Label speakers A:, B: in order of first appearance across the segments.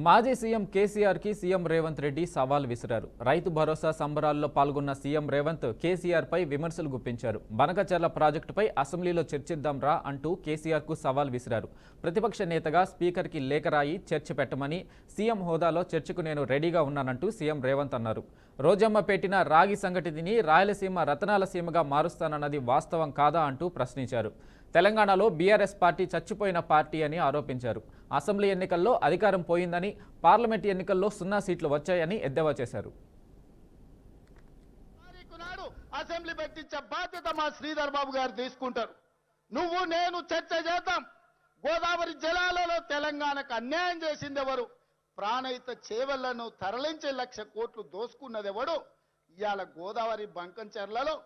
A: మాజీ సీఎం కేసీఆర్ కి సీఎం రేవంత్ రెడ్డి సవాల్ విసిరారు. రైతు భరోసా సంబరాల్లో పాల్గొన్న సీఎం రేవంత్ కేసీఆర్ పై విమర్శలు గుప్పించారు. బనకచర్ల ప్రాజెక్టుపై అసెంబ్లీలో చర్చిద్దాం రా అంటూ కేసీఆర్ కు సవాల్ విసిరారు. ప్రతిపక్ష నేతగా స్పీకర్ కి లేఖ రాయి చర్చ పెట్టమని, సీఎం హోదాలో చర్చకు నేను రెడీగా ఉన్నానంటూ సీఎం రేవంత్ అన్నారు. రోజమ్మ పెట్టిన రాగి సంగటిని రాయలసీమ రతనాల సీమగా మారుస్తానన్నది వాస్తవం కాదా అంటూ ప్రశ్నించారు. తెలంగాణలో బీఆర్ఎస్ పార్టీ చచ్చిపోయిన పార్టీ అని ఆరోపించారు. అసెంబ్లీ ఎన్నికల్లో అధికారం పోయిందని, పార్లమెంట్ ఎన్నికల్లో 0 సీట్లు వచ్చాయని ఎద్దేవా చేశారు.
B: అసెంబ్లీ పెట్టించే బాధ్యత మా శ్రీధర్ బాబు గారు తీసుకుంటారు. నువ్వు నేను చర్చ చేద్దాం. గోదావరి జలాలలో తెలంగాణకు అన్యాయం చేసింది ఎవరు? ప్రాణహిత చేవళ్లను తరలించే 1,00,000 కోట్లు దోసుకున్నది ఎవడు? ఇవాళ గోదావరి బంకంచెర్లలో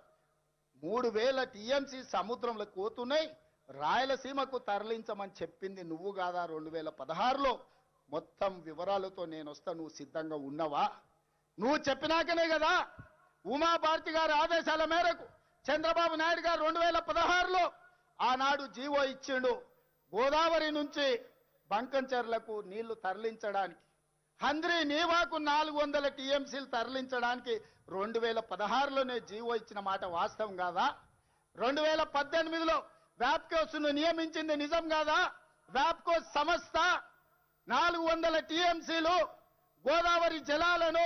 B: 3,000 టీఎంసీ సముద్రంలో కోతున్నాయి. రాయలసీమకు తరలించమని చెప్పింది నువ్వు కాదా? 2016లో మొత్తం వివరాలతో నేను వస్తా, నువ్వు సిద్ధంగా ఉన్నావా? నువ్వు చెప్పినాకనే కదా ఉమాభారతి గారి ఆదేశాల మేరకు చంద్రబాబు నాయుడు గారు 2016లో ఆనాడు జీవో ఇచ్చిండు. గోదావరి నుంచి బంకంచెర్లకు నీళ్లు తరలించడానికి, హంద్రీ నీవాకు 400 టీఎంసీలు తరలించడానికి 2016లోనే జీవో ఇచ్చిన మాట వాస్తవం కాదా? 2018లో వ్యాప్కోస్ను నియమించింది నిజం కాదా? వ్యాప్కోస్ సంస్థ 400 టీఎంసీలు గోదావరి జలాలను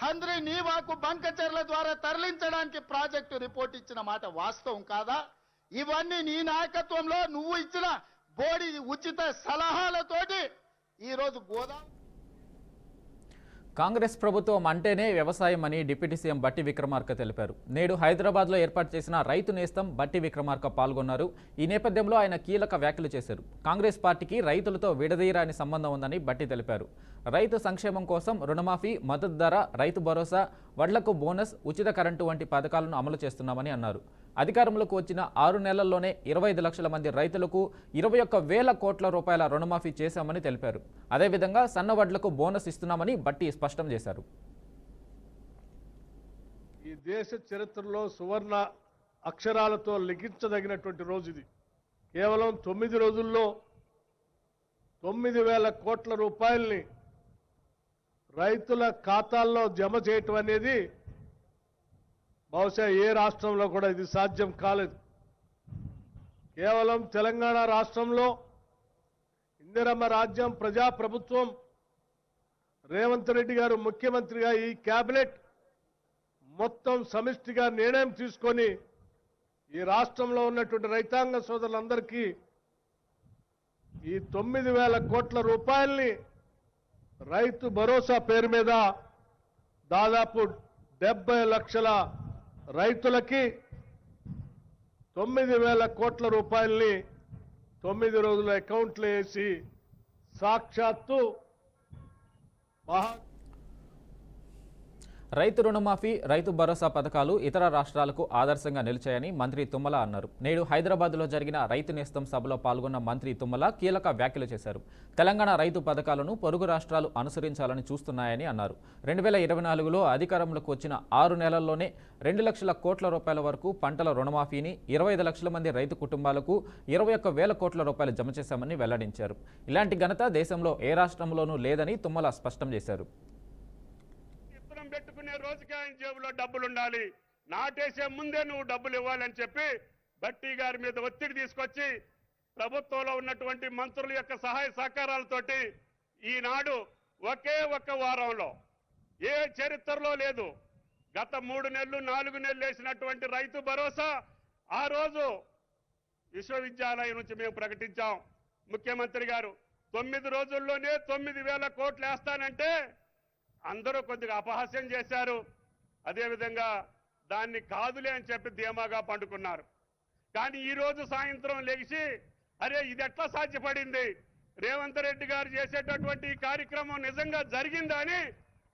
B: హంద్రీ నీవాకు బంకచెర్ల ద్వారా తరలించడానికి ప్రాజెక్టు రిపోర్ట్ ఇచ్చిన మాట వాస్తవం కాదా? ఇవన్నీ నీ నాయకత్వంలో నువ్వు ఇచ్చిన బోడి ఉచిత సలహాలతోటి ఈరోజు గోదావరి.
A: కాంగ్రెస్ ప్రభుత్వం అంటేనే వ్యవసాయం అని డిప్యూటీ సీఎం బట్టి విక్రమార్క తెలిపారు. నేడు హైదరాబాద్లో ఏర్పాటు చేసిన రైతు నేస్తం బట్టి విక్రమార్క పాల్గొన్నారు. ఈ నేపథ్యంలో ఆయన కీలక వ్యాఖ్యలు చేశారు. కాంగ్రెస్ పార్టీకి రైతులతో విడదీయరాని సంబంధం ఉందని బట్టి తెలిపారు. రైతు సంక్షేమం కోసం రుణమాఫీ, మద్దతు ధర, రైతు భరోసా, వడ్లకు బోనస్, ఉచిత కరెంటు వంటి పథకాలను అమలు చేస్తున్నామని అన్నారు. అధికారంలోకి వచ్చిన 6 నెలల్లోనే 25 లక్షల మంది రైతులకు 21,000 కోట్ల రూపాయల రుణమాఫీ చేశామని తెలిపారు. అదేవిధంగా సన్న వడ్లకు బోనస్ ఇస్తున్నామని బట్టి స్పష్టం చేశారు.
C: ఈ దేశ చరిత్రలో సువర్ణ అక్షరాలతో లిఖించదగినటువంటి రోజు ఇది. కేవలం 9 రోజుల్లో 9,000 కోట్ల రూపాయల్ని రైతుల ఖాతాల్లో జమ చేయటం అనేది బహుశా ఏ రాష్ట్రంలో కూడా ఇది సాధ్యం కాలేదు. కేవలం తెలంగాణ రాష్ట్రంలో ఇందిరమ్మ రాజ్యం, ప్రజాప్రభుత్వం, రేవంత్ రెడ్డి గారు ముఖ్యమంత్రిగా ఈ కేబినెట్ మొత్తం సమిష్టిగా నిర్ణయం తీసుకొని ఈ రాష్ట్రంలో ఉన్నటువంటి రైతాంగ సోదరులందరికీ ఈ 9,000 కోట్ల రూపాయల్ని రైతు భరోసా పేరు మీద దాదాపు 70 లక్షల రైతులకి 9,000 కోట్ల రూపాయల్ని 9 రోజుల అకౌంట్లో వేసి సాక్షాత్తు
A: రైతు రుణమాఫీ, రైతు భరోసా పథకాలు ఇతర రాష్ట్రాలకు ఆదర్శంగా నిలిచాయని మంత్రి తుమ్మల అన్నారు. నేడు హైదరాబాద్లో జరిగిన రైతు నేస్తం సభలో పాల్గొన్న మంత్రి తుమ్మల కీలక వ్యాఖ్యలు చేశారు. తెలంగాణ రైతు పథకాలను పొరుగు రాష్ట్రాలు అనుసరించాలని చూస్తున్నాయని అన్నారు. 2024లో అధికారంలోకి వచ్చిన 6 నెలల్లోనే 2 లక్షల కోట్ల రూపాయల వరకు పంటల రుణమాఫీని, 25 లక్షల మంది రైతు కుటుంబాలకు 21,000 కోట్ల రూపాయలు జమ చేశామని వెల్లడించారు. ఇలాంటి ఘనత దేశంలో ఏ రాష్ట్రంలోనూ లేదని తుమ్మల స్పష్టం చేశారు.
D: పెట్టుకునే రోజుకి ఆయన జేబులో డబ్బులు ఉండాలి, నాటేసే ముందే నువ్వు డబ్బులు ఇవ్వాలని చెప్పి బట్టి గారి మీద ఒత్తిడి తీసుకొచ్చి ప్రభుత్వంలో ఉన్నటువంటి మంత్రుల యొక్క సహాయ సహకారాలతోటి ఈనాడు ఒకే ఒక్క వారంలో, ఏ చరిత్రలో లేదు, గత 3 నెలలు 4 నెలలు వేసినటువంటి రైతు భరోసా ఆ రోజు విశ్వవిద్యాలయం నుంచి మేము ప్రకటించాం. ముఖ్యమంత్రి గారు 9 రోజుల్లోనే 9,000 కోట్లు వేస్తానంటే అందరూ కొద్దిగా అపహాస్యం చేశారు. అదేవిధంగా దాన్ని కాదులే అని చెప్పి ధీమాగా పండుకున్నారు. కానీ ఈరోజు సాయంత్రం లేచి అరే ఇది ఎట్లా సాధ్యపడింది, రేవంత్ రెడ్డి గారు చేసేటటువంటి ఈ కార్యక్రమం నిజంగా జరిగిందా అని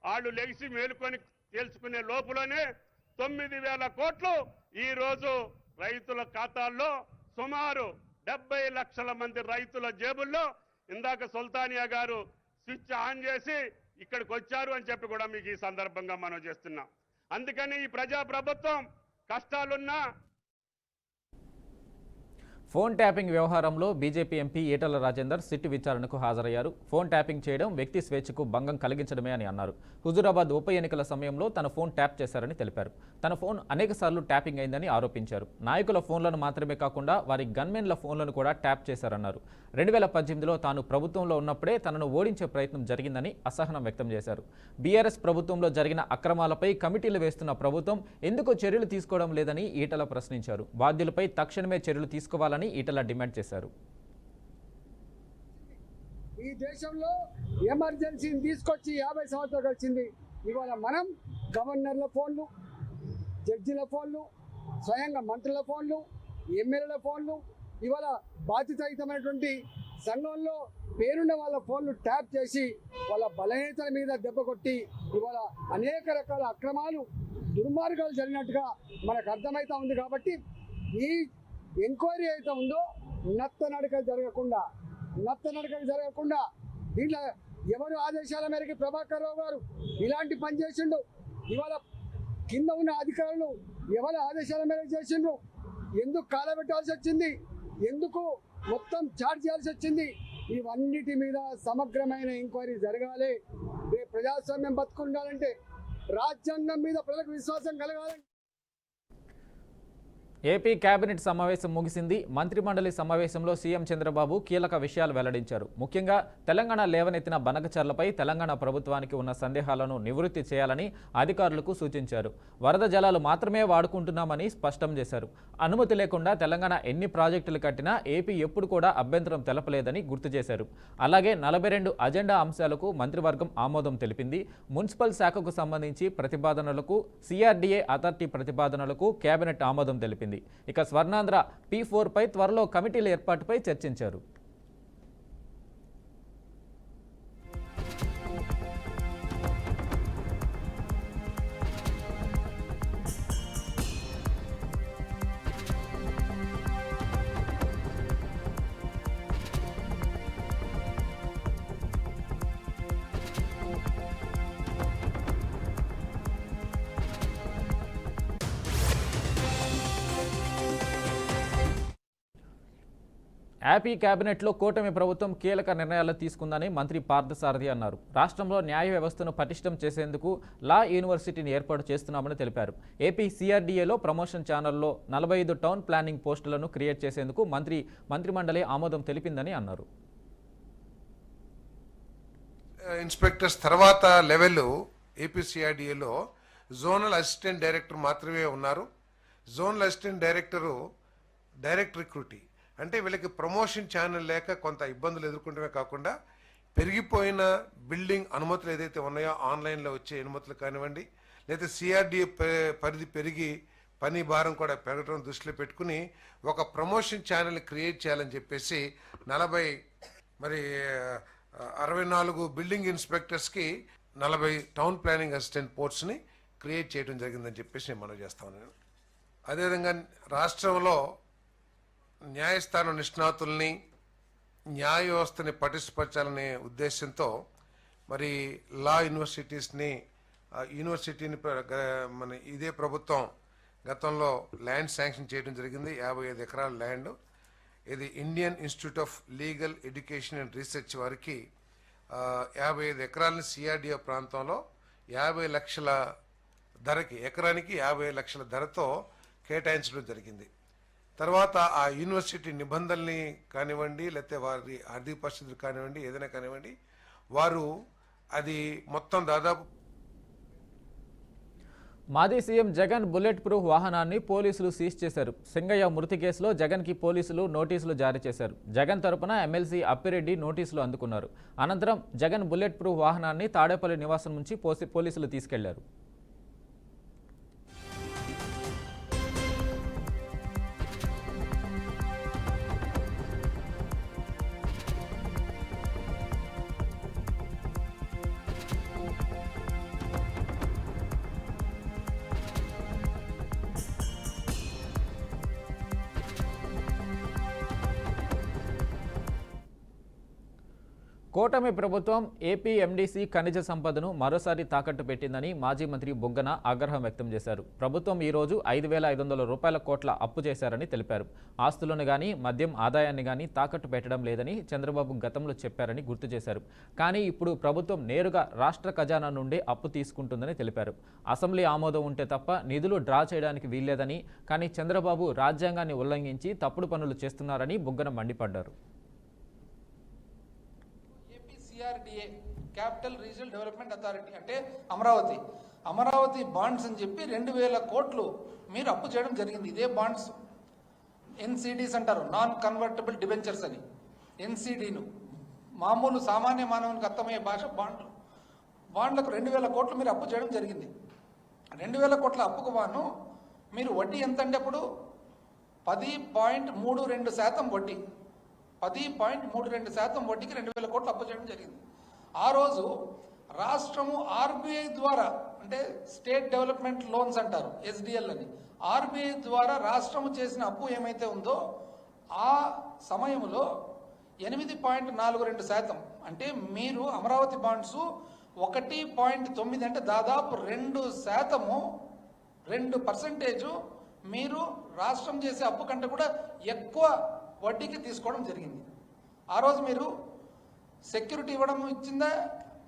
D: వాళ్ళు లెగిసి మేలుకొని తేల్చుకునే లోపులోనే 9,000 కోట్లు ఈరోజు రైతుల ఖాతాల్లో సుమారు 70 లక్షల మంది రైతుల జేబుల్లో ఇందాక సుల్తానియా గారు స్విచ్ ఆన్ చేసి ఇక్కడికి వచ్చారు అని చెప్పి కూడా మీకు ఈ సందర్భంగా మనం చేస్తున్నాం. అందుకని ఈ ప్రజా ప్రభుత్వం కష్టాలున్నా
A: ఫోన్ ట్యాపింగ్ వ్యవహారంలో BJP MP Etela Rajender SIT విచారణకు హాజరయ్యారు. ఫోన్ ట్యాపింగ్ చేయడం వ్యక్తి స్వేచ్ఛకు భంగం కలిగించడమే అని అన్నారు. హుజూరాబాద్ ఉప ఎన్నికల సమయంలో తన ఫోన్ ట్యాప్ చేశారని తెలిపారు. తన ఫోన్ అనేకసార్లు ట్యాపింగ్ అయిందని ఆరోపించారు. నాయకుల ఫోన్లను మాత్రమే కాకుండా వారి గన్మెన్ల ఫోన్లను కూడా ట్యాప్ చేశారన్నారు. 2018లో తాను ప్రభుత్వంలో ఉన్నప్పుడే తనను ఓడించే ప్రయత్నం జరిగిందని అసహనం వ్యక్తం చేశారు. బీఆర్ఎస్ ప్రభుత్వంలో జరిగిన అక్రమాలపై కమిటీలు వేస్తున్న ప్రభుత్వం ఎందుకు చర్యలు తీసుకోవడం లేదని ఈటల ప్రశ్నించారు. బాధ్యులపై తక్షణమే చర్యలు తీసుకోవాలని ఈటల డిమాండ్ చేశారు.
E: ఈ దేశంలో ఎమర్జెన్సీని తీసుకొచ్చి 50 సంవత్సరాలు వచ్చింది. ఇవాళ మనం గవర్నర్ల ఫోన్లు, జడ్జిల ఫోన్లు, స్వయంగా మంత్రుల ఫోన్లు, ఎమ్మెల్యేల ఫోన్లు, ఇవాళ బాధ్యతాయుతమైనటువంటి సంఘంలో పేరున్న వాళ్ళ ఫోన్లు ట్యాప్ చేసి వాళ్ళ బలహీనతల మీద దెబ్బ కొట్టి ఇవాళ అనేక రకాల అక్రమాలు, దుర్మార్గాలు జరిగినట్టుగా మనకు అర్థమవుతా ఉంది. కాబట్టి ఈ ఎంక్వైరీ అయితే ఉందో నత్తనడకలు జరగకుండా దీంట్లో ఎవరు ఆదేశాల మేరకు ప్రభాకర్ రావు గారు ఇలాంటి పని చేసిండు, ఇవాళ కింద ఉన్న అధికారులు ఎవరి ఆదేశాల మేరకు చేసిండ్రు, ఎందుకు కాలబెట్టాల్సి వచ్చింది, ఎందుకు మొత్తం చార్జ్ చేయాల్సి వచ్చింది, ఇవన్నిటి మీద సమగ్రమైన ఎంక్వైరీ జరగాలి. రేపు ప్రజాస్వామ్యం బతుకుండాలంటే, రాజ్యాంగం మీద ప్రజలకు విశ్వాసం కలగాలంటే.
A: ఏపీ కేబినెట్ సమావేశం ముగిసింది. మంత్రిమండలి సమావేశంలో సీఎం చంద్రబాబు కీలక విషయాలు వెల్లడించారు. ముఖ్యంగా తెలంగాణ లేవనెత్తిన బనకచర్లపై తెలంగాణ ప్రభుత్వానికి ఉన్న సందేహాలను నివృత్తి చేయాలని అధికారులకు సూచించారు. వరద జలాలు మాత్రమే వాడుకుంటున్నామని స్పష్టం చేశారు. అనుమతి లేకుండా తెలంగాణ ఎన్ని ప్రాజెక్టులు కట్టినా ఏపీ ఎప్పుడు కూడా అభ్యంతరం తెలపలేదని గుర్తు చేశారు. అలాగే 42 అజెండా అంశాలకు మంత్రివర్గం ఆమోదం తెలిపింది. మున్సిపల్ శాఖకు సంబంధించి ప్రతిపాదనలకు, సిఆర్డీఏ అథారిటీ ప్రతిపాదనలకు కేబినెట్ ఆమోదం తెలిపింది. ఇక స్వర్ణాంధ్ర P4 పై త్వరలో కమిటీల ఏర్పాటుపై చర్చించారు. ఏపీ కేబినెట్లో కూటమి ప్రభుత్వం కీలక నిర్ణయాలు తీసుకుందని మంత్రి పార్థసారథి అన్నారు. రాష్ట్రంలో న్యాయ వ్యవస్థను పటిష్టం చేసేందుకు లా యూనివర్సిటీని ఏర్పాటు చేస్తున్నామని తెలిపారు. ఏపీ సిఆర్డీఏలో ప్రమోషన్ ఛానల్లో 45 టౌన్ ప్లానింగ్ పోస్టులను క్రియేట్ చేసేందుకు మంత్రిమండలి ఆమోదం తెలిపిందని అన్నారు.
F: ఇన్స్పెక్టర్స్ తర్వాత లెవెల్ ఏపీ సిఆర్డీఏలో జోనల్ అసిస్టెంట్ డైరెక్టర్ మాత్రమే ఉన్నారు. Zonal assistant director direct recruitee, అంటే వీళ్ళకి ప్రమోషన్ ఛానల్ లేక కొంత ఇబ్బందులు ఎదుర్కొంటమే కాకుండా పెరిగిపోయిన బిల్డింగ్ అనుమతులు ఏదైతే ఉన్నాయో ఆన్లైన్లో వచ్చే అనుమతులు కానివ్వండి, లేదా సిఆర్డీఏ పరిధి పెరిగి పని భారం కూడా పెరగడం దృష్టిలో పెట్టుకుని ఒక ప్రమోషన్ ఛానల్ క్రియేట్ చేయాలని చెప్పేసి 64 బిల్డింగ్ ఇన్స్పెక్టర్స్కి 40 టౌన్ ప్లానింగ్ అసిస్టెంట్ పోస్ట్ని క్రియేట్ చేయడం జరిగిందని చెప్పేసి నేను మనవి చేస్తాను. నేను అదేవిధంగా రాష్ట్రంలో న్యాయస్థానం నిష్ణాతుల్ని, న్యాయ వ్యవస్థని పటిష్టపరచాలనే ఉద్దేశంతో మరి లా యూనివర్సిటీని మన ఇదే ప్రభుత్వం గతంలో ల్యాండ్ శాంక్షన్ చేయడం జరిగింది. 55 ఎకరాల ల్యాండ్. ఇది Indian institute of legal education and research వారికి 55 ఎకరాలని సిఆర్డీఓ ప్రాంతంలో 50 లక్షల ధరకి, ఎకరానికి 50 లక్షల ధరతో కేటాయించడం జరిగింది. తర్వాత ఆ యూనివర్సిటీ నిబంధనల్ని కానివ్వండి, లేకపోతే వారి ఆర్థిక పరిస్థితులు కానివ్వండి, ఏదైనా కానివ్వండి, వారు అది మొత్తం దాదాపు.
A: మాజీ సీఎం జగన్ బుల్లెట్ ప్రూఫ్ వాహనాన్ని పోలీసులు సీజ్ చేశారు. సింగయ్య మృతి కేసులో జగన్కి పోలీసులు నోటీసులు జారీ చేశారు. జగన్ తరపున ఎమ్మెల్సీ అప్పిరెడ్డి నోటీసులు అందుకున్నారు. అనంతరం జగన్ బుల్లెట్ ప్రూఫ్ వాహనాన్ని తాడేపల్లి నివాసం నుంచి పోలీసులు తీసుకెళ్లారు. కూటమి ప్రభుత్వం ఏపీ ఎండీసీ ఖనిజ సంపదను మరోసారి తాకట్టు పెట్టిందని మాజీ మంత్రి బుగ్గన ఆగ్రహం వ్యక్తం చేశారు. ప్రభుత్వం ఈ రోజు 5,500 రూపాయల కోట్ల అప్పు చేశారని తెలిపారు. ఆస్తులను గాని మద్యం ఆదాయాన్ని గాని తాకట్టు పెట్టడం లేదని చంద్రబాబు గతంలో చెప్పారని గుర్తు చేశారు. కానీ ఇప్పుడు ప్రభుత్వం నేరుగా రాష్ట్ర ఖజానా నుండే అప్పు తీసుకుంటుందని తెలిపారు. అసెంబ్లీ ఆమోదం ఉంటే తప్ప నిధులు డ్రా చేయడానికి వీల్లేదని, కానీ చంద్రబాబు రాజ్యాంగాన్ని ఉల్లంఘించి తప్పుడు పనులు చేస్తున్నారని బుగ్గన మండిపడ్డారు.
G: CRDA capital regional development authority అంటే అమరావతి బాండ్స్ అని చెప్పి 2,000 కోట్లు మీరు అప్పు చేయడం జరిగింది. ఇదే బాండ్స్ ఎన్సిడీస్ అంటారు, నాన్ కన్వర్టబుల్ డిబెంచర్స్ అని. ఎన్సిడీను మామూలు సామాన్య మానవునికి అర్థమయ్యే భాష బాండ్లకు 2,000 కోట్లు మీరు అప్పు చేయడం జరిగింది. 2,000 కోట్ల అప్పుకు బాను మీరు వడ్డీ ఎంత అంటే అప్పుడు 10.32% వడ్డీ, 10.32% వడ్డీకి 2,000 కోట్లు అప్పు చేయడం జరిగింది. ఆ రోజు రాష్ట్రము ఆర్బీఐ ద్వారా, అంటే స్టేట్ డెవలప్మెంట్ లోన్స్ అంటారు, ఎస్డిఎల్ అని, ఆర్బీఐ ద్వారా రాష్ట్రము చేసిన అప్పు ఏమైతే ఉందో ఆ సమయంలో 8.42%, అంటే మీరు అమరావతి బాండ్స్ 1.9 అంటే దాదాపు 2% మీరు రాష్ట్రం చేసే అప్పు కంటే కూడా ఎక్కువ వడ్డీకి తీసుకోవడం జరిగింది. ఆ రోజు మీరు సెక్యూరిటీ ఇవ్వడం ఇచ్చిందా,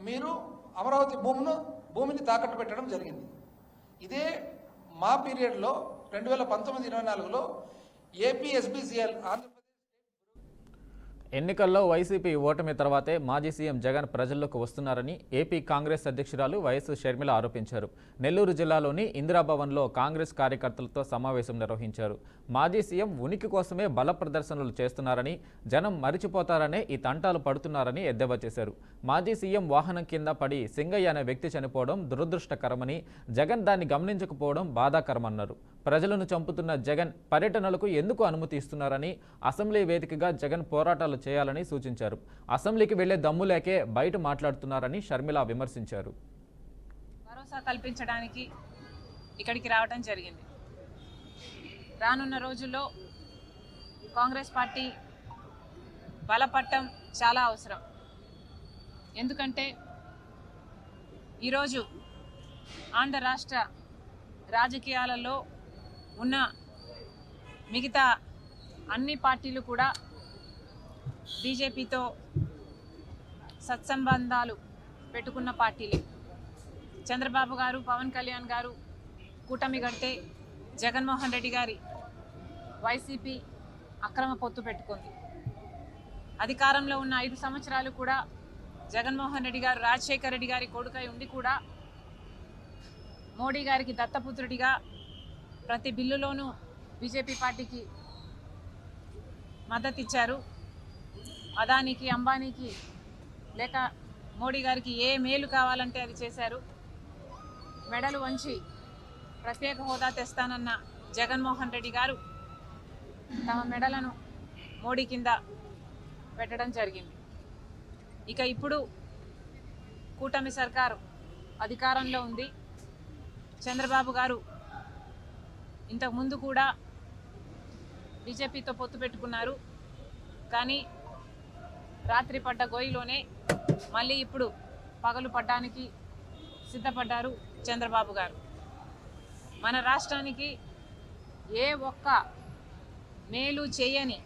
G: మీరు అమరావతి భూమిని తాకట్టు పెట్టడం జరిగింది. ఇదే మా పీరియడ్లో 2019-24లో ఏపీ ఎస్బీసీఎల్ ఆంధ్రప్రదేశ్
A: ఎన్నికల్లో వైసీపీ ఓటమి తర్వాతే మాజీ సీఎం జగన్ ప్రజల్లోకి వస్తున్నారని ఏపీ కాంగ్రెస్ అధ్యక్షురాలు వైఎస్ షర్మిల ఆరోపించారు. నెల్లూరు జిల్లాలోని ఇందిరాభవన్లో కాంగ్రెస్ కార్యకర్తలతో సమావేశం నిర్వహించారు. మాజీ సీఎం ఉనికి కోసమే బల ప్రదర్శనలు చేస్తున్నారని, జనం మరిచిపోతారనే ఈ తంటాలు పడుతున్నారని ఎద్దేవా చేశారు. మాజీ సీఎం వాహనం కింద పడి సింగయ్య అనే వ్యక్తి చనిపోవడం దురదృష్టకరమని, జగన్ దాన్ని గమనించకపోవడం బాధాకరమన్నారు. ప్రజలను చంపుతున్న జగన్ పర్యటనలకు ఎందుకు అనుమతి ఇస్తున్నారని, అసెంబ్లీ వేదికగా జగన్ పోరాటాలు చేయాలని సూచించారు. అసెంబ్లీకి వెళ్లే దమ్ము లేకే బయట మాట్లాడుతున్నారని షర్మిల విమర్శించారు.
H: భరోసా కల్పించడానికి ఇక్కడికి రావడం జరిగింది. రానున్న రోజుల్లో కాంగ్రెస్ పార్టీ బలపడటం చాలా అవసరం. ఎందుకంటే ఈరోజు ఆంధ్ర రాష్ట్ర రాజకీయాలలో ఉన్న మిగతా అన్ని పార్టీలు కూడా బీజేపీతో సత్సంబంధాలు పెట్టుకున్న పార్టీలే. చంద్రబాబు గారు, పవన్ కళ్యాణ్ గారు కూటమి కడితే జగన్మోహన్ రెడ్డి గారి వైసీపీ అక్రమ పొత్తు పెట్టుకుంది. అధికారంలో ఉన్న 5 సంవత్సరాలు కూడా జగన్మోహన్ రెడ్డి గారు రాజశేఖర రెడ్డి గారి కొడుకై ఉండి కూడా మోడీ గారికి దత్తపుత్రుడిగా ప్రతి బిల్లులోనూ బీజేపీ పార్టీకి మద్దతు ఇచ్చారు. అదానికి, అంబానీకి లేక మోడీ గారికి ఏ మేలు కావాలంటే అది చేశారు. మెడలు వంచి ప్రత్యేక హోదా తెస్తానన్న జగన్మోహన్ రెడ్డి గారు తమ మెడలను మోడీ కింద పెట్టడం జరిగింది. ఇక ఇప్పుడు కూటమి సర్కారు అధికారంలో ఉంది. చంద్రబాబు గారు ఇంతకుముందు కూడా బీజేపీతో పొత్తు పెట్టుకున్నారు. కానీ రాత్రి పడ్డ గోయిలోనే మళ్ళీ ఇప్పుడు పగలు పడ్డానికి సిద్ధపడ్డారు చంద్రబాబు గారు. మన రాష్ట్రానికి ఏ ఒక్క మేలు చేయని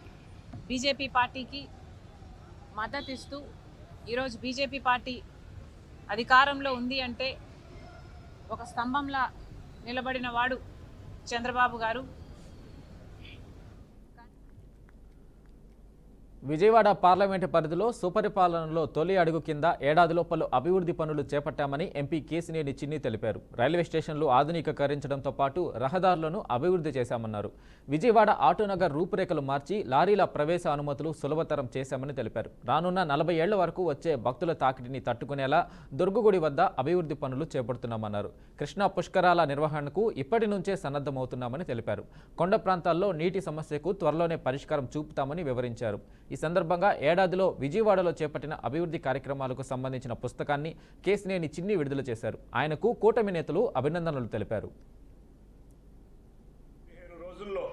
H: బీజేపీ పార్టీకి మద్దతిస్తూ ఈరోజు బీజేపీ పార్టీ అధికారంలో ఉంది అంటే ఒక స్తంభంలా నిలబడిన వాడు చంద్రబాబు గారు.
A: విజయవాడ పార్లమెంటు పరిధిలో సుపరిపాలనలో తొలి అడుగు కింద ఏడాదిలో పలు అభివృద్ధి పనులు చేపట్టామని ఎంపీ కేసినేని చిన్ని తెలిపారు. రైల్వే స్టేషన్లు ఆధునీకరించడంతో పాటు రహదారులను అభివృద్ధి చేశామన్నారు. విజయవాడ ఆటోనగర్ రూపురేఖలు మార్చి లారీల ప్రవేశ అనుమతులు సులభతరం చేశామని తెలిపారు. రానున్న 40 ఏళ్ల వరకు వచ్చే భక్తుల తాకిడిని తట్టుకునేలా దుర్గగుడి వద్ద అభివృద్ధి పనులు చేపడుతున్నామన్నారు. కృష్ణా పుష్కరాల నిర్వహణకు ఇప్పటి నుంచే సన్నద్ధమవుతున్నామని తెలిపారు. కొండ ప్రాంతాల్లో నీటి సమస్యకు త్వరలోనే పరిష్కారం చూపుతామని వివరించారు. ఈ సందర్భంగా ఏడాదిలో విజయవాడలో చేపట్టిన అభివృద్ధి కార్యక్రమాలకు సంబంధించిన పుస్తకాన్ని కేసినేని చిన్ని విడుదల చేశారు. ఆయనకు కూటమి నేతలు అభినందనలు తెలిపారు.
I: 15 రోజుల్లో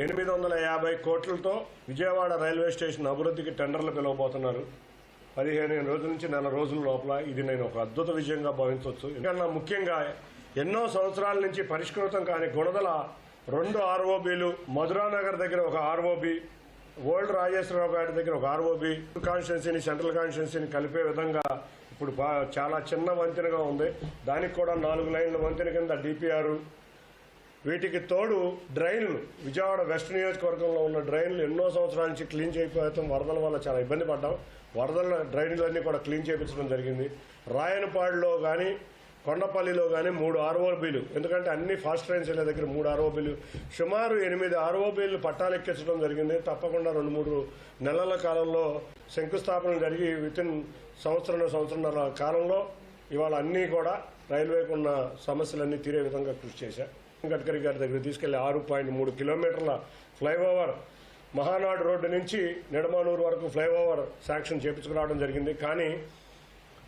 I: 850 కోట్లతో విజయవాడ రైల్వే స్టేషన్ అభివృద్ధికి టెండర్లు పిలవబోతున్నారు.
C: 15 రోజుల నుంచి నెల రోజుల లోపల ఇది నేను ఒక అద్భుత విజయంగా భావించవచ్చు. ఎందుకన్నా ముఖ్యంగా ఎన్నో సంవత్సరాల నుంచి పరిష్కృతం కాని గుణదల 2 ఆర్ఓబీలు, మధురానగర్ దగ్గర ఒక ఆర్ఓబి, ఓల్డ్ రాజేశ్వరరావు గారి దగ్గర ఒక ఆర్ఓబి, కాన్స్టిట్యున్సీని సెంట్రల్ కాన్స్టిట్యున్సీని కలిపే విధంగా ఇప్పుడు చాలా చిన్న వంతెనగా ఉంది. దానికి కూడా 4 లైన్ల వంతెన కింద డిపిఆర్. వీటికి తోడు డ్రైన్లు, విజయవాడ వెస్ట్ నియోజకవర్గంలో ఉన్న డ్రైన్లు ఎన్నో సంవత్సరాల నుంచి క్లీన్ చేయకపోవడం, వరదల వల్ల చాలా ఇబ్బంది పడ్డాం. వరదల డ్రైన్లన్నీ కూడా క్లీన్ చేయించడం జరిగింది. రాయనపాడులో కానీ కొండపల్లిలో కానీ 3 ఆర్ఓబీలు, ఎందుకంటే అన్ని ఫాస్ట్ ట్రైన్స్ వెళ్ళే దగ్గర 3 ఆర్ఓబీలు, సుమారు 8 ఆర్ఓబీలు పట్టాలెక్కించడం జరిగింది. తప్పకుండా 2-3 నెలల కాలంలో శంకుస్థాపన జరిగి వితిన్ సంవత్సరంన్నర కాలంలో ఇవాళ అన్నీ కూడా రైల్వేకు ఉన్న సమస్యలన్నీ తీరే విధంగా కృషి చేశారు. గడ్కరీ గారి దగ్గర తీసుకెళ్లి 6.3 కిలోమీటర్ల ఫ్లైఓవర్ మహానాడు రోడ్డు నుంచి నిడమానూరు వరకు ఫ్లైఓవర్ శాంక్షన్ చేయించుకురావడం జరిగింది. కానీ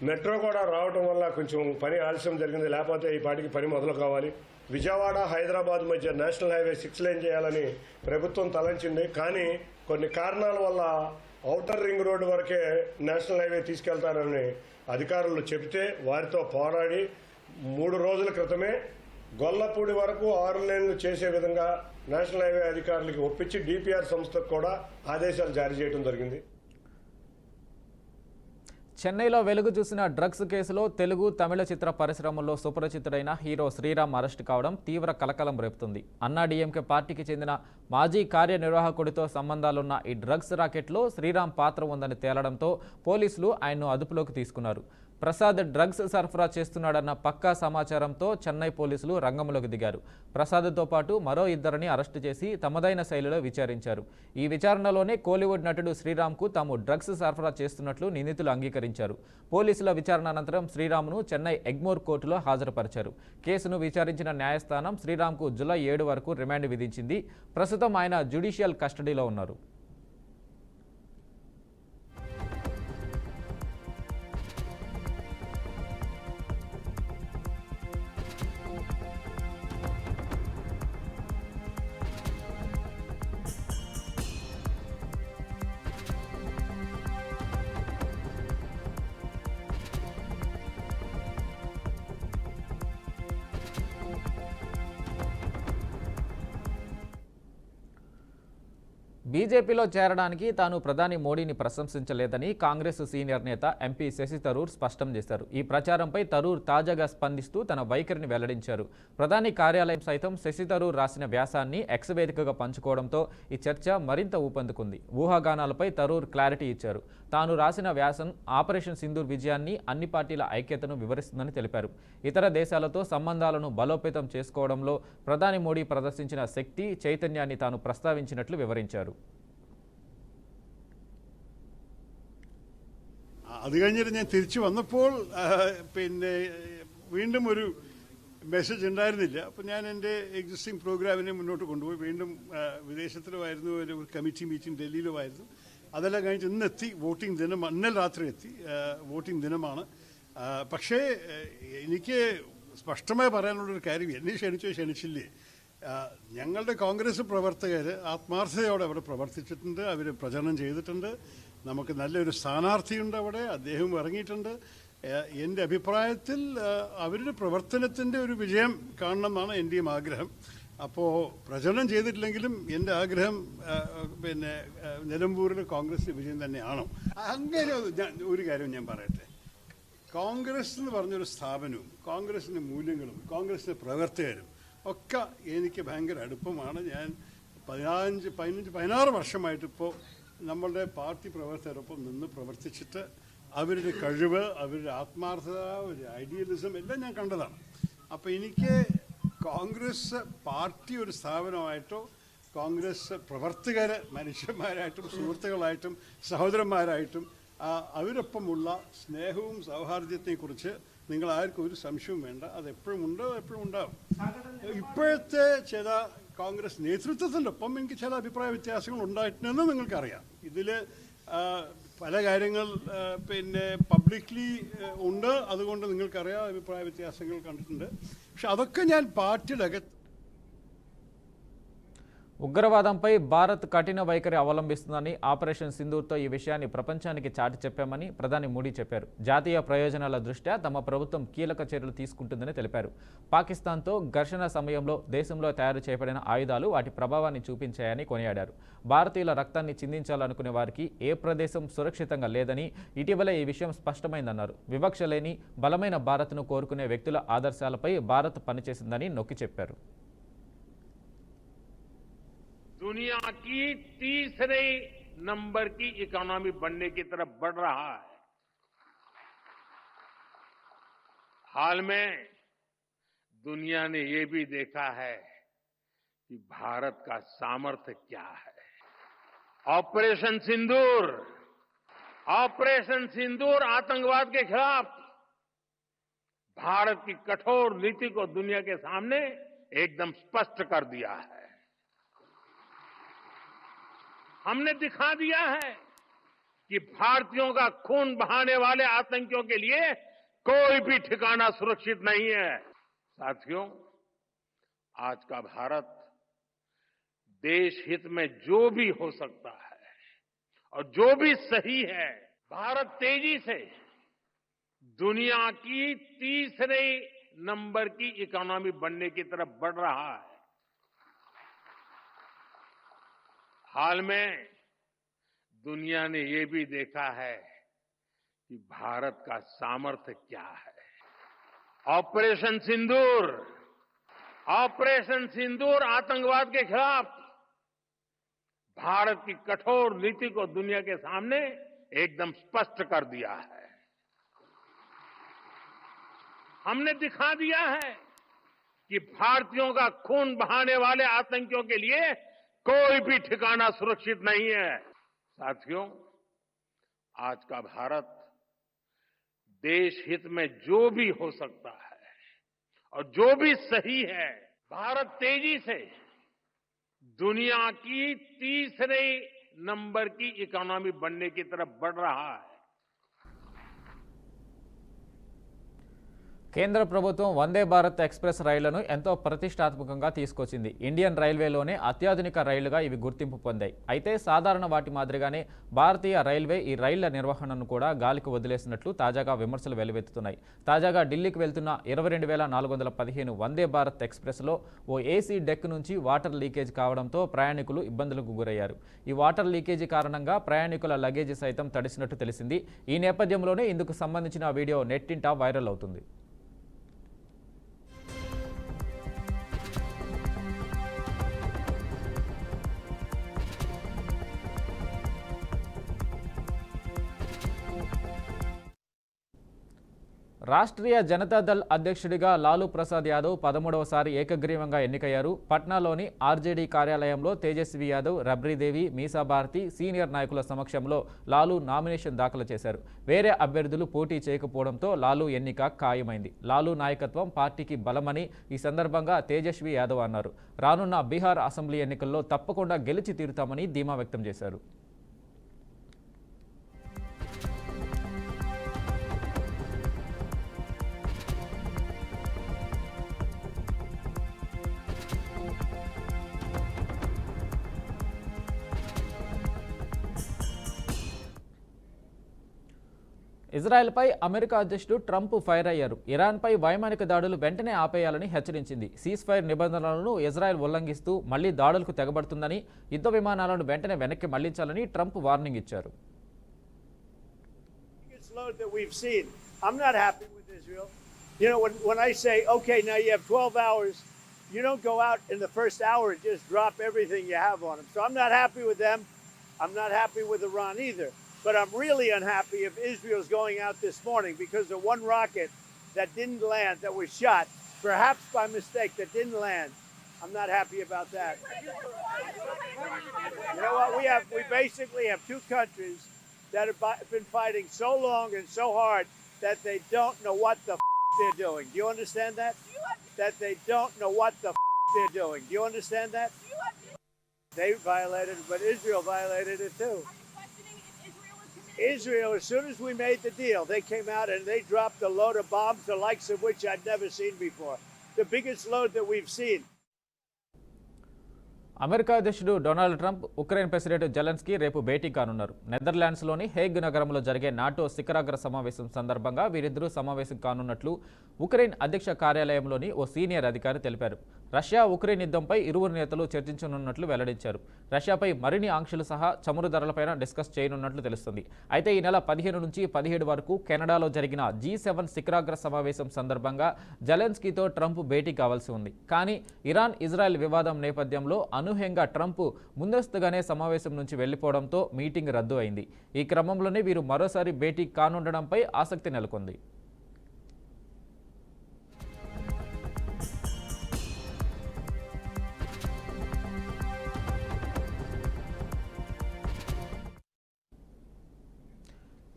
C: మెట్రో కూడా రావడం వల్ల కొంచెం పని ఆలస్యం జరిగింది. లేకపోతే ఈ పాటికి పని మొదలు కావాలి. విజయవాడ హైదరాబాద్ మధ్య నేషనల్ హైవే 6 లేన్ చేయాలని ప్రభుత్వం తలంచింది. కానీ కొన్ని కారణాల వల్ల ఔటర్ రింగ్ రోడ్డు వరకే నేషనల్ హైవే తీసుకెళ్తారని అధికారులు చెబితే వారితో పోరాడి 3 రోజుల క్రితమే గొల్లపూడి వరకు 6 లేన్లు చేసే విధంగా నేషనల్ హైవే అధికారులకి ఒప్పించి డిపిఆర్ సంస్థకు కూడా ఆదేశాలు జారీ చేయడం జరిగింది.
A: చెన్నైలో వెలుగు చూసిన డ్రగ్స్ కేసులో తెలుగు, తమిళ చిత్ర పరిశ్రమల్లో సుపరిచితుడైన హీరో శ్రీరామ్ అరెస్ట్ కావడం తీవ్ర కలకలం రేపుతుంది. అన్నాడీఎంకే పార్టీకి చెందిన మాజీ కార్యనిర్వాహకుడితో సంబంధాలున్న ఈ డ్రగ్స్ రాకెట్లో శ్రీరామ్ పాత్ర ఉందని తేలడంతో పోలీసులు ఆయన్ను అదుపులోకి తీసుకున్నారు. ప్రసాద్ డ్రగ్స్ సరఫరా చేస్తున్నాడన్న పక్కా సమాచారంతో చెన్నై పోలీసులు రంగంలోకి దిగారు. ప్రసాద్తో పాటు మరో 2 అరెస్టు చేసి తమదైన శైలిలో విచారించారు. ఈ విచారణలోనే కోలీవుడ్ నటుడు శ్రీరామ్కు తాము డ్రగ్స్ సరఫరా చేస్తున్నట్లు నిందితులు అంగీకరించారు. పోలీసుల విచారణ అనంతరం శ్రీరామ్ను చెన్నై ఎగ్మోర్ కోర్టులో హాజరుపరిచారు. కేసును విచారించిన న్యాయస్థానం శ్రీరామ్కు జూలై 7 వరకు రిమాండ్ విధించింది. ప్రస్తుతం ఆయన జ్యుడిషియల్ కస్టడీలో ఉన్నారు. బీజేపీలో చేరడానికి తాను ప్రధాని మోడీని ప్రశంసించలేదని కాంగ్రెస్ సీనియర్ నేత ఎంపీ శశి థరూర్ స్పష్టం చేశారు. ఈ ప్రచారంపై థరూర్ తాజాగా స్పందిస్తూ తన వైఖరిని వెల్లడించారు. ప్రధాని కార్యాలయం సైతం శశి థరూర్ రాసిన వ్యాసాన్ని ఎక్స్ వేదికగా పంచుకోవడంతో ఈ చర్చ మరింత ఊపందుకుంది. ఊహాగానాలపై థరూర్ క్లారిటీ ఇచ్చారు. తాను రాసిన వ్యాసం ఆపరేషన్ సింధూర్ విజయాన్ని, అన్ని పార్టీల ఐక్యతను వివరిస్తుందని తెలిపారు. ఇతర దేశాలతో సంబంధాలను బలోపేతం చేసుకోవడంలో ప్రధాని మోడీ ప్రదర్శించిన శక్తి, చైతన్యాన్ని తాను പ്രസ്താവിച്ചിട്ടുള്ള വിവരിച്ചാరు.
I: അത് കഴിഞ്ഞിട്ട് ഞാൻ തിരിച്ചു വന്നപ്പോൾ പിന്നെ വീണ്ടും ഒരു മെസ്സേജ് ഉണ്ടായിരുന്നില്ല. അപ്പോൾ ഞാൻ എൻ്റെ എക്സിസ്റ്റിംഗ് പ്രോഗ്രാമിനെ മുന്നോട്ട് കൊണ്ടുപോയി. വീണ്ടും വിദേശത്തിലുമായിരുന്നു, ഒരു കമ്മിറ്റി മീറ്റിംഗ് ഡൽഹിയിലുമായിരുന്നു. അതെല്ലാം കഴിഞ്ഞിട്ട് ഇന്നെത്തി വോട്ടിംഗ് ദിനം. ഇന്നലെ രാത്രി എത്തി, വോട്ടിംഗ് ദിനമാണ്. പക്ഷേ എനിക്ക് സ്പഷ്ടമായി പറയാനുള്ളൊരു കാര്യം, എന്നെ ക്ഷണിച്ചില്ലേ, ഞങ്ങളുടെ കോൺഗ്രസ് പ്രവർത്തകർ ആത്മാർത്ഥതയോടെ അവിടെ പ്രവർത്തിച്ചിട്ടുണ്ട്. അവർ പ്രചരണം ചെയ്തിട്ടുണ്ട്. നമുക്ക് നല്ലൊരു സ്ഥാനാർത്ഥിയുണ്ട് അവിടെ, അദ്ദേഹം ഇറങ്ങിയിട്ടുണ്ട്. എൻ്റെ അഭിപ്രായത്തിൽ അവരുടെ പ്രവർത്തനത്തിൻ്റെ ഒരു വിജയം കാണണമെന്നാണ് എൻ്റെയും ആഗ്രഹം. അപ്പോൾ പ്രചരണം ചെയ്തിട്ടില്ലെങ്കിലും എൻ്റെ ആഗ്രഹം പിന്നെ നിലമ്പൂരിൽ കോൺഗ്രസിൻ്റെ വിജയം തന്നെയാണോ? അങ്ങനെ ഒരു കാര്യം ഞാൻ പറയട്ടെ. കോൺഗ്രസ് എന്ന് പറഞ്ഞൊരു സ്ഥാപനവും കോൺഗ്രസിൻ്റെ മൂല്യങ്ങളും കോൺഗ്രസിൻ്റെ പ്രവർത്തകരും ഒക്കെ എനിക്ക് ഭയങ്കര അടുപ്പമാണ്. ഞാൻ 16 വർഷമായിട്ടിപ്പോൾ നമ്മളുടെ പാർട്ടി പ്രവർത്തകരൊപ്പം നിന്ന് പ്രവർത്തിച്ചിട്ട് അവരുടെ കഴിവ്, അവരുടെ ആത്മാർത്ഥത, അവരുടെ ഐഡിയലിസം എല്ലാം ഞാൻ കണ്ടതാണ്. അപ്പോൾ എനിക്ക് കോൺഗ്രസ് പാർട്ടി ഒരു സ്ഥാപനമായിട്ടോ കോൺഗ്രസ് പ്രവർത്തകർ മനുഷ്യന്മാരായിട്ടും സുഹൃത്തുക്കളായിട്ടും സഹോദരന്മാരായിട്ടും അവരൊപ്പമുള്ള സ്നേഹവും സൗഹാർദ്ദത്തെക്കുറിച്ച് നിങ്ങൾ ആർക്കും ഒരു സംശയവും വേണ്ട. അത് എപ്പോഴും ഉണ്ട്, എപ്പോഴും ഉണ്ടാവും. ഇപ്പോഴത്തെ ചില കോൺഗ്രസ് നേതൃത്വത്തിനൊപ്പം എനിക്ക് ചില അഭിപ്രായ വ്യത്യാസങ്ങൾ ഉണ്ടായിട്ടുണ്ടെന്ന് നിങ്ങൾക്കറിയാം. ഇതിൽ പല കാര്യങ്ങൾ പിന്നെ പബ്ലിക്ലി ഉണ്ട്, അതുകൊണ്ട് നിങ്ങൾക്കറിയാം അഭിപ്രായ വ്യത്യാസങ്ങൾ കണ്ടിട്ടുണ്ട്. പക്ഷെ അതൊക്കെ ഞാൻ പാർട്ടിയുടെ അകത്ത്
A: ఉగ్రవాదంపై భారత్ కఠిన వైఖరి అవలంబిస్తుందని ఆపరేషన్ సింధూర్తో ఈ విషయాన్ని ప్రపంచానికి చాటి చెప్పామని ప్రధాని మోడీ చెప్పారు. జాతీయ ప్రయోజనాల దృష్ట్యా తమ ప్రభుత్వం కీలక చర్యలు తీసుకుంటుందని తెలిపారు. పాకిస్తాన్తో ఘర్షణ సమయంలో దేశంలో తయారు చేయబడిన ఆయుధాలు వాటి ప్రభావాన్ని చూపించాయని కొనియాడారు. భారతీయుల రక్తాన్ని చిందించాలనుకునే వారికి ఏ ప్రదేశం సురక్షితంగా లేదని ఇటీవలే ఈ విషయం స్పష్టమైందన్నారు. వివక్ష లేని బలమైన భారత్ను కోరుకునే వ్యక్తుల ఆదర్శాలపై భారత్ పనిచేసిందని నొక్కి చెప్పారు.
J: दुनिया की तीसरे नंबर की इकोनॉमी बनने की तरफ बढ़ रहा है. हाल में दुनिया ने ये भी देखा है कि भारत का सामर्थ्य क्या है. ऑपरेशन सिंदूर आतंकवाद के खिलाफ भारत की कठोर नीति को दुनिया के सामने एकदम स्पष्ट कर दिया है. हमने दिखा दिया है कि भारतीयों का खून बहाने वाले आतंकियों के लिए कोई भी ठिकाना सुरक्षित नहीं है. साथियों, आज का भारत देश हित में जो भी हो सकता है और जो भी सही है, भारत तेजी से दुनिया की तीसरे नंबर की इकोनॉमी बनने की तरफ बढ़ रहा है. हाल में दुनिया ने ये भी देखा है कि भारत का सामर्थ्य क्या है. ऑपरेशन सिंदूर आतंकवाद के खिलाफ भारत की कठोर नीति को दुनिया के सामने एकदम स्पष्ट कर दिया है. हमने दिखा दिया है कि भारतीयों का खून बहाने वाले आतंकियों के लिए कोई भी ठिकाना सुरक्षित नहीं है. साथियों, आज का भारत देश हित में जो भी हो सकता है और जो भी सही है, भारत तेजी से दुनिया की तीसरे नंबर की इकोनॉमी बनने की तरफ बढ़ रहा है.
A: కేంద్ర ప్రభుత్వం వందే భారత్ ఎక్స్ప్రెస్ రైళ్లను ఎంతో ప్రతిష్టాత్మకంగా తీసుకొచ్చింది. ఇండియన్ రైల్వేలోనే అత్యాధునిక రైళ్లుగా ఇవి గుర్తింపు పొందాయి. అయితే సాధారణ వాటి మాదిరిగానే భారతీయ రైల్వే ఈ రైళ్ల నిర్వహణను కూడా గాలికి వదిలేసినట్లు తాజాగా విమర్శలు వెల్లువెత్తుతున్నాయి. తాజాగా ఢిల్లీకి వెళ్తున్న 22,415 వందే భారత్ ఎక్స్ప్రెస్లో ఓ ఏసీ డెక్ నుంచి వాటర్ లీకేజ్ కావడంతో ప్రయాణికులు ఇబ్బందులకు గురయ్యారు. ఈ వాటర్ లీకేజీ కారణంగా ప్రయాణికుల లగేజీ సైతం తడిసినట్టు తెలిసింది. ఈ నేపథ్యంలోనే ఇందుకు సంబంధించిన వీడియో నెట్టింట వైరల్ అవుతుంది. రాష్ట్రీయ జనతాదళ్ అధ్యక్షుడిగా లాలూ ప్రసాద్ యాదవ్ 13వసారి ఏకగ్రీవంగా ఎన్నికయ్యారు. పట్నాలోని ఆర్జేడీ కార్యాలయంలో తేజస్వి యాదవ్, రబ్రీదేవి, మీసా భారతి సీనియర్ నాయకుల సమక్షంలో లాలూ నామినేషన్ దాఖలు చేశారు. వేరే అభ్యర్థులు పోటీ చేయకపోవడంతో లాలూ ఎన్నిక ఖాయమైంది. లాలూ నాయకత్వం పార్టీకి బలమని ఈ సందర్భంగా తేజస్వి యాదవ్ అన్నారు. రానున్న బీహార్ అసెంబ్లీ ఎన్నికల్లో తప్పకుండా గెలిచి తీరుతామని ధీమా వ్యక్తం చేశారు. ఇజ్రాయెల్పై అమెరికా అధ్యక్షుడు ట్రంప్ ఫైర్ అయ్యారు. ఇరాన్పై వైమానిక దాడులు వెంటనే ఆపేయాలని హెచ్చరించింది. సీజ్ ఫైర్ నిబంధనలను ఇజ్రాయెల్ ఉల్లంఘిస్తూ మళ్లీ దాడులకు తెగబడుతుందని, యుద్ధ విమానాలను వెంటనే వెనక్కి మళ్లించాలని ట్రంప్ వార్నింగ్ ఇచ్చారు.
K: I'm not happy with Israel. You know, when I say, okay, now you have 12 hours, you don't go out in the first hour and just drop everything you have on them. So I'm not happy with them. I'm not happy with Iran either. But I'm really unhappy if Israel's going out this morning because of one rocket that didn't land, that was shot, perhaps by mistake, that didn't land. I'm not happy about that. You know what? We basically have two countries that have been fighting so long and so hard that they don't know what the they're doing. Do you understand that? That they don't know what the they're doing. Do you understand that? They violated it, but Israel violated it too. Israel, as soon as we made the deal, they came out and they dropped a load of bombs, the likes of which I'd never seen before. The biggest load that we've seen.
A: America అధ్యక్షుడు Donald Trump Ukraine president Zelensky రేపు భేటీ కానున్నారు. నెదర్లాండ్స్లోని Hague నగరంలో జరిగే NATO శిఖరాగ్ర సమావేశం సందర్భంగా వీరిద్దరూ సమావేశం కానున్నట్లు ఉక్రెయిన్ అధ్యక్ష కార్యాలయంలోని ఓ సీనియర్ అధికారి తెలిపారు. రష్యా ఉక్రెయిన్ యుద్ధంపై ఇరువురు నేతలు చర్చించనున్నట్లు వెల్లడించారు. రష్యాపై మరిన్ని ఆంక్షలు సహా చమురు ధరలపైన డిస్కస్ చేయనున్నట్లు తెలుస్తుంది. అయితే ఈ నెల 15 నుంచి 17 వరకు కెనడాలో జరిగిన G7 శిఖరాగ్ర సమావేశం సందర్భంగా జెలెన్స్కీతో ట్రంప్ భేటీ కావాల్సి ఉంది. కానీ ఇరాన్ ఇజ్రాయెల్ వివాదం నేపథ్యంలో అనూహ్యంగా ట్రంప్ ముందస్తుగానే సమావేశం నుంచి వెళ్లిపోవడంతో మీటింగ్ రద్దు అయింది. ఈ క్రమంలోనే వీరు మరోసారి భేటీ కానుండడంపై ఆసక్తి నెలకొంది.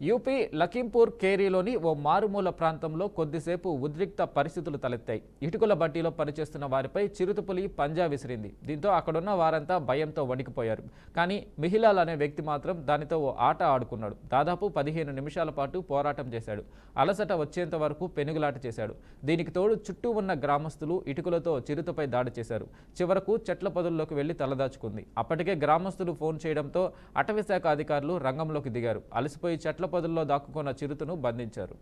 A: యూపీ లఖింపూర్ కేరీలోని ఓ మారుమూల ప్రాంతంలో కొద్దిసేపు ఉద్రిక్త పరిస్థితులు తలెత్తాయి. ఇటుకల బట్టీలో పనిచేస్తున్న వారిపై చిరుతపులి పంజా విసిరింది. దీంతో అక్కడున్న వారంతా భయంతో వణికిపోయారు. కానీ మిహిలాల్ అనే వ్యక్తి మాత్రం దానితో ఓ ఆట ఆడుకున్నాడు. దాదాపు 15 నిమిషాల పాటు పోరాటం చేశాడు. అలసట వచ్చేంత వరకు పెనుగులాట చేశాడు. దీనికి తోడు చుట్టూ ఉన్న గ్రామస్తులు ఇటుకలతో చిరుతపై దాడి చేశారు. చివరకు చెట్ల పొదల్లోకి వెళ్లి తలదాచుకుంది. అప్పటికే గ్రామస్తులు ఫోన్ చేయడంతో అటవీశాఖ అధికారులు రంగంలోకి దిగారు. అలసిపోయి చెట్ల పొదల్లో దాక్కున్న చిరుతను బంధించారు.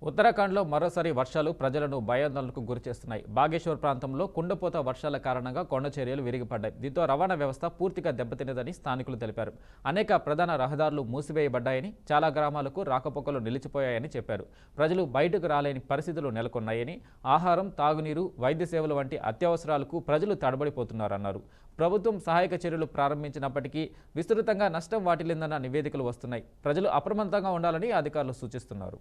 A: ఉత్తరాఖండ్లో మరోసారి వర్షాలు ప్రజలను భయాందోళనకు గురిచేస్తున్నాయి. బాగేశ్వర్ ప్రాంతంలో కుండపోత వర్షాల కారణంగా కొండ చర్యలు విరిగిపడ్డాయి. దీంతో రవాణా వ్యవస్థ పూర్తిగా దెబ్బతిన్నదని స్థానికులు తెలిపారు. అనేక ప్రధాన రహదారులు మూసివేయబడ్డాయని, చాలా గ్రామాలకు రాకపోకలు నిలిచిపోయాయని చెప్పారు. ప్రజలు బయటకు రాలేని పరిస్థితులు నెలకొన్నాయని, ఆహారం, తాగునీరు, వైద్య సేవలు వంటి అత్యవసరాలకు ప్రజలు తడబడిపోతున్నారన్నారు. ప్రభుత్వం సహాయక చర్యలు ప్రారంభించినప్పటికీ విస్తృతంగా నష్టం వాటిల్లిందన్న నివేదికలు వస్తున్నాయి. ప్రజలు అప్రమత్తంగా ఉండాలని అధికారులు సూచిస్తున్నారు.